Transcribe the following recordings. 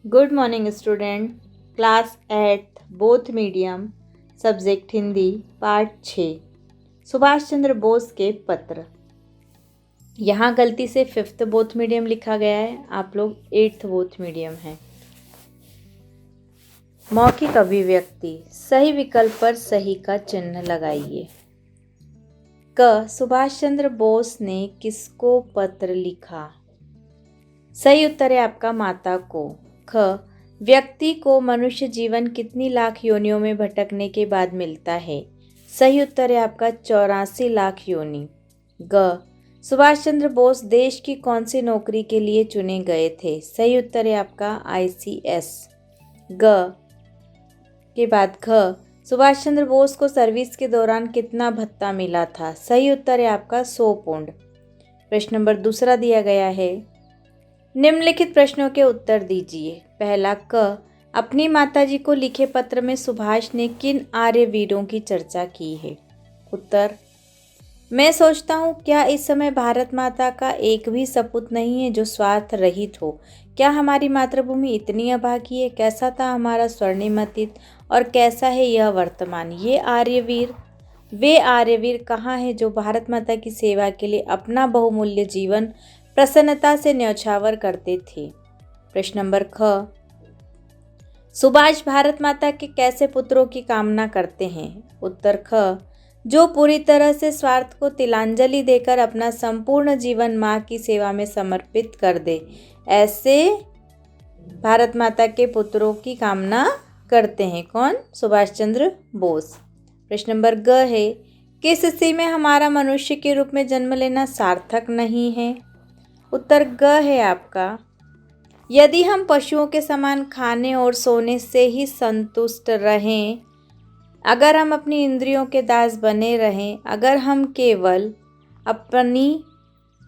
Good morning student. Class 8 both medium subject Hindi part 6 Subhash Chandra Bose के पत्र। यहाँ गलती से 5th बोथ मीडियम लिखा गया है, आप लोग 8th बोथ मीडियम हैं। मौखिक अभिव्यक्ति, सही विकल्प पर सही का चिन्ह लगाइए। क सुभाष चंद्र बोस ने किसको पत्र लिखा? सही उत्तर है आपका माता को। ख व्यक्ति को मनुष्य जीवन कितनी लाख योनियों में भटकने के बाद मिलता है? सही उत्तर है आपका 84 लाख योनि। ग सुभाष चंद्र बोस देश की कौन सी नौकरी के लिए चुने गए थे? सही उत्तर है आपका ICS। ग के बाद घ सुभाष चंद्र बोस को सर्विस के दौरान कितना भत्ता मिला था? सही उत्तर है आपका 100 पौंड। प्रश्न नंबर दूसरा दिया गया है, निम्नलिखित प्रश्नों के उत्तर दीजिए। पहला क अपनी माताजी को लिखे पत्र में सुभाष ने किन आर्यवीरों की चर्चा की है? उत्तर, मैं सोचता हूँ क्या इस समय भारत माता का एक भी सपूत नहीं है जो स्वार्थ रहित हो। क्या हमारी मातृभूमि इतनी अभागी है? कैसा था हमारा स्वर्णिम अतीत और कैसा है यह वर्तमान। वे आर्यवीर कहाँ हैं जो भारत माता की सेवा के लिए अपना बहुमूल्य जीवन प्रसन्नता से न्यौछावर करते थे। प्रश्न नंबर ख सुभाष भारत माता के कैसे पुत्रों की कामना करते हैं? उत्तर ख जो पूरी तरह से स्वार्थ को तिलांजलि देकर अपना संपूर्ण जीवन माँ की सेवा में समर्पित कर दे, ऐसे भारत माता के पुत्रों की कामना करते हैं। कौन? सुभाष चंद्र बोस। प्रश्न नंबर ग है, किस स्थिति में हमारा मनुष्य के रूप में जन्म लेना सार्थक नहीं है? उत्तर ग है आपका, यदि हम पशुओं के समान खाने और सोने से ही संतुष्ट रहें, अगर हम अपनी इंद्रियों के दास बने रहें, अगर हम केवल अपनी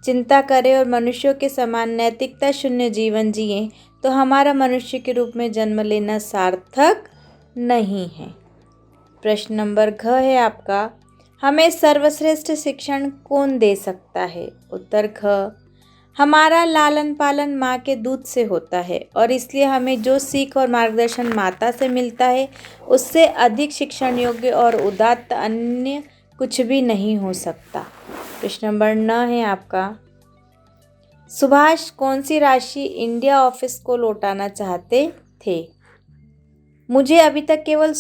चिंता करें और मनुष्यों के समान नैतिकता शून्य जीवन जिएं, तो हमारा मनुष्य के रूप में जन्म लेना सार्थक नहीं है। प्रश्न नंबर घ है आपका, हमें सर्वश्रेष्ठ शिक्षण कौन दे सकता है? उत्तर घ हमारा लालन पालन माँ के दूध से होता है और इसलिए हमें जो सीख और मार्गदर्शन माता से मिलता है उससे अधिक शिक्षण योग्य और उदात्त अन्य कुछ भी नहीं हो सकता। प्रश्न नंबर 9 है आपका, सुभाष कौन सी राशि इंडिया ऑफिस को लौटाना चाहते थे? मुझे अभी तक केवल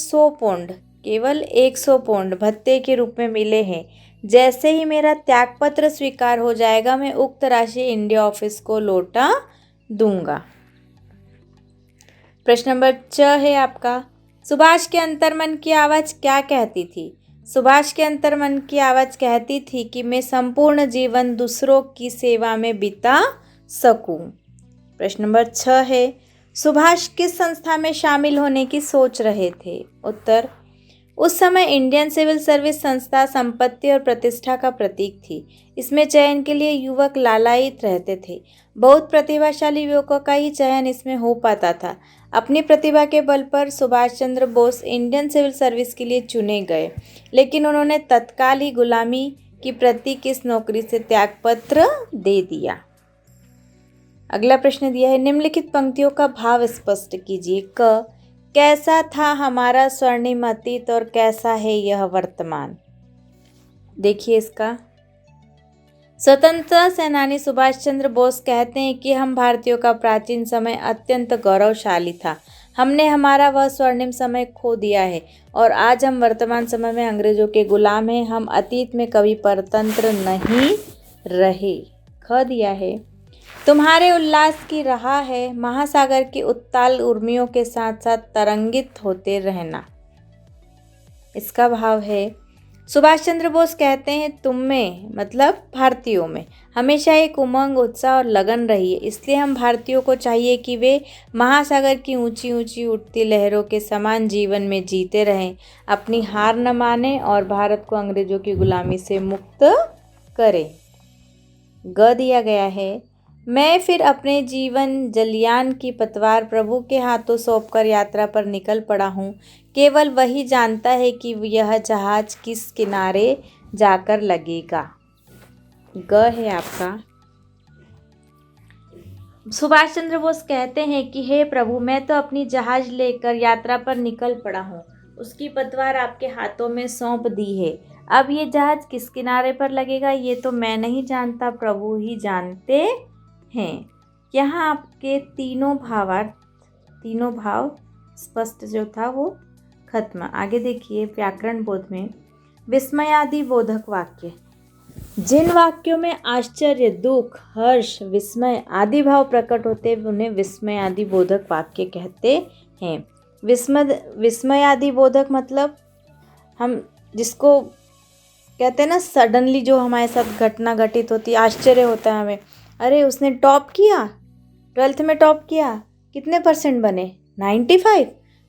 100 पौंड भत्ते के रूप में मिले हैं। जैसे ही मेरा त्यागपत्र स्वीकार हो जाएगा मैं उक्त राशि इंडिया ऑफिस को लौटा दूंगा। प्रश्न नंबर 6 है आपका, सुभाष के अंतर्मन की आवाज़ क्या कहती थी? सुभाष के अंतर्मन की आवाज़ कहती थी कि मैं संपूर्ण जीवन दूसरों की सेवा में बिता सकूं। प्रश्न नंबर 6 है, सुभाष किस संस्था में शामिल होने की सोच रहे थे? उत्तर, उस समय इंडियन सिविल सर्विस संस्था संपत्ति और प्रतिष्ठा का प्रतीक थी। इसमें चयन के लिए युवक लालायित रहते थे। बहुत प्रतिभाशाली युवकों का ही चयन इसमें हो पाता था। अपनी प्रतिभा के बल पर Subhash Chandra Bose Indian civil service के लिए चुने गए, लेकिन उन्होंने तत्काल ही गुलामी की प्रतीक इस नौकरी से त्यागपत्र दे दिया। अगला प्रश्न दिया है, निम्नलिखित पंक्तियों का भाव स्पष्ट कीजिए। क कैसा था हमारा स्वर्णिम अतीत और कैसा है यह वर्तमान। देखिए इसका, स्वतंत्रता सेनानी सुभाष चंद्र बोस कहते हैं कि हम भारतीयों का प्राचीन समय अत्यंत गौरवशाली था। हमने हमारा वह स्वर्णिम समय खो दिया है और आज हम वर्तमान समय में अंग्रेजों के गुलाम हैं। हम अतीत में कभी परतंत्र नहीं रहे। ख दिया है, तुम्हारे उल्लास की राह है महासागर की उत्ताल उर्मियों के साथ साथ तरंगित होते रहना। इसका भाव है, सुभाष चंद्र बोस कहते हैं तुम में मतलब भारतीयों में हमेशा एक उमंग, उत्साह और लगन रही है। इसलिए हम भारतीयों को चाहिए कि वे महासागर की ऊंची ऊंची उठती लहरों के समान जीवन में जीते रहें, अपनी हार न माने और भारत को अंग्रेजों की गुलामी से मुक्त करें। ग दिया गया है, मैं फिर अपने जीवन जलयान की पतवार प्रभु के हाथों सौंपकर यात्रा पर निकल पड़ा हूँ। केवल वही जानता है कि यह जहाज किस किनारे जाकर लगेगा। ग है आपका, सुभाष चंद्र बोस कहते हैं कि हे प्रभु, मैं तो अपनी जहाज लेकर यात्रा पर निकल पड़ा हूँ, उसकी पतवार आपके हाथों में सौंप दी है। अब ये जहाज किस किनारे पर लगेगा ये तो मैं नहीं जानता, प्रभु ही जानते हैं। यहाँ आपके तीनों भाव स्पष्ट जो था वो खत्म। आगे देखिए व्याकरण बोध में विस्मयादि बोधक वाक्य। जिन वाक्यों में आश्चर्य, दुख, हर्ष, विस्मय आदि भाव प्रकट होते हैं उन्हें विस्मयादि बोधक वाक्य कहते हैं। विस्मयादि बोधक मतलब हम जिसको कहते हैं ना, सडनली जो हमारे साथ घटना घटित होती है, आश्चर्य होता है हमें, अरे उसने टॉप किया, 12th में टॉप किया, कितने % बने, 95।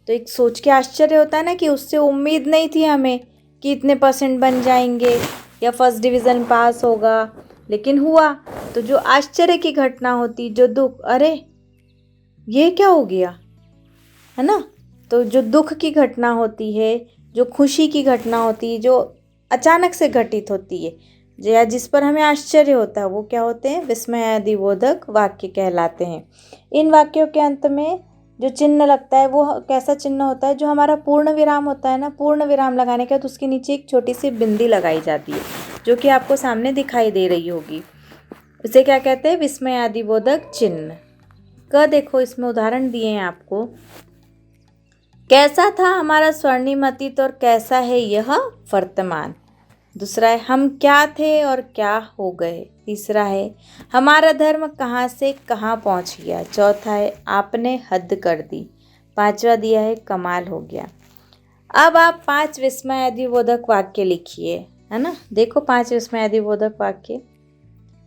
तो एक सोच के आश्चर्य होता है ना कि उससे उम्मीद नहीं थी हमें कि इतने % बन जाएंगे या फर्स्ट डिवीज़न पास होगा, लेकिन हुआ। तो जो आश्चर्य की घटना होती, जो दुख, अरे ये क्या हो गया, है ना। तो जो दुख की घटना होती है, जो खुशी की घटना होती है, जो अचानक से घटित होती है या जिस पर हमें आश्चर्य होता है, वो क्या होते हैं, विस्मयादि बोधक वाक्य कहलाते हैं। इन वाक्यों के अंत में जो चिन्ह लगता है वो कैसा चिन्ह होता है, जो हमारा पूर्ण विराम होता है ना, पूर्ण विराम लगाने के बाद उसके नीचे एक छोटी सी बिंदी लगाई जाती है, जो कि आपको सामने दिखाई दे रही होगी। इसे क्या कहते हैं, विस्मयादि बोधक चिन्ह। क देखो इसमें उदाहरण दिए हैं आपको। कैसा था हमारा स्वर्णिम अतीत और कैसा है यह वर्तमान। दूसरा है हम क्या थे और क्या हो गए। तीसरा है हमारा धर्म कहाँ से कहाँ पहुँच गया। चौथा है आपने हद कर दी। पांचवा दिया है कमाल हो गया। अब आप 5 विस्मयादिबोधक वाक्य लिखिए, है ना। देखो 5 विस्मयादिबोधक वाक्य।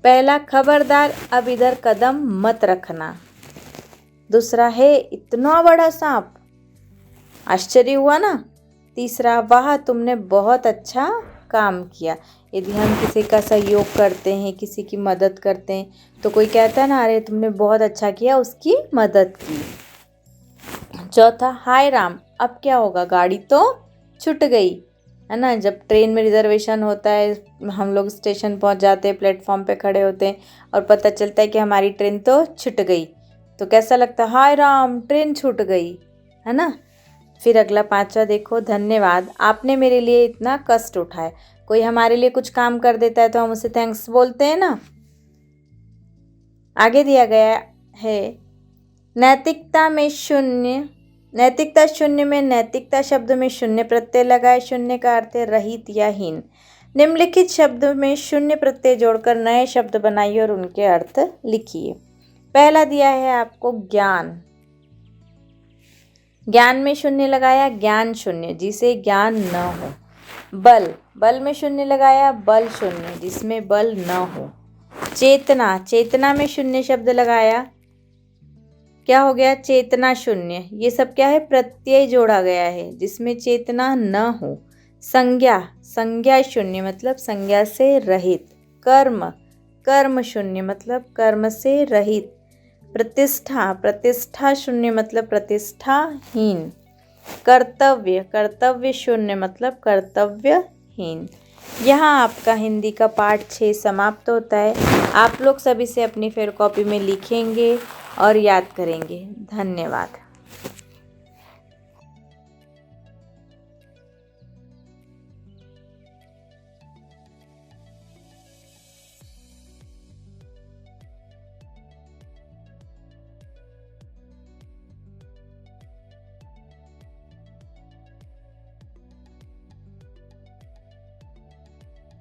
पहला, खबरदार अब इधर कदम मत रखना। दूसरा है इतना बड़ा सांप, आश्चर्य हुआ ना। तीसरा, वाह तुमने बहुत अच्छा काम किया। यदि हम किसी का सहयोग करते हैं, किसी की मदद करते हैं, तो कोई कहता है ना, अरे तुमने बहुत अच्छा किया, उसकी मदद की। चौथा, हाय राम अब क्या होगा, गाड़ी तो छूट गई, है ना। जब ट्रेन में रिजर्वेशन होता है, हम लोग स्टेशन पहुंच जाते हैं, प्लेटफॉर्म पे खड़े होते हैं और पता चलता है कि हमारी ट्रेन तो छूट गई, तो कैसा लगता है, हाय राम ट्रेन छूट गई, है ना। फिर अगला 5वां देखो, धन्यवाद आपने मेरे लिए इतना कष्ट उठाया। कोई हमारे लिए कुछ काम कर देता है तो हम उसे थैंक्स बोलते हैं ना। आगे दिया गया है नैतिकता शून्य में नैतिकता शब्द में शून्य प्रत्यय लगाए। शून्य का अर्थ है रहित या हीन। निम्नलिखित शब्द में शून्य प्रत्यय जोड़कर नए शब्द बनाइए और उनके अर्थ लिखिए। पहला दिया है आपको ज्ञान। ज्ञान में शून्य लगाया, ज्ञान शून्य जिसे ज्ञान न हो। बल में शून्य लगाया, बल शून्य जिसमें बल न हो। चेतना में शून्य शब्द लगाया, क्या हो गया, चेतना शून्य। ये सब क्या है, प्रत्यय जोड़ा गया है जिसमें चेतना न हो। संज्ञा शून्य मतलब संज्ञा से रहित। कर्म शून्य मतलब कर्म से रहित। प्रतिष्ठा शून्य मतलब प्रतिष्ठाहीन। कर्तव्य शून्य मतलब कर्तव्यहीन। यहाँ आपका हिंदी का पाठ 6 समाप्त होता है। आप लोग सभी से अपनी फेयर कॉपी में लिखेंगे और याद करेंगे। धन्यवाद।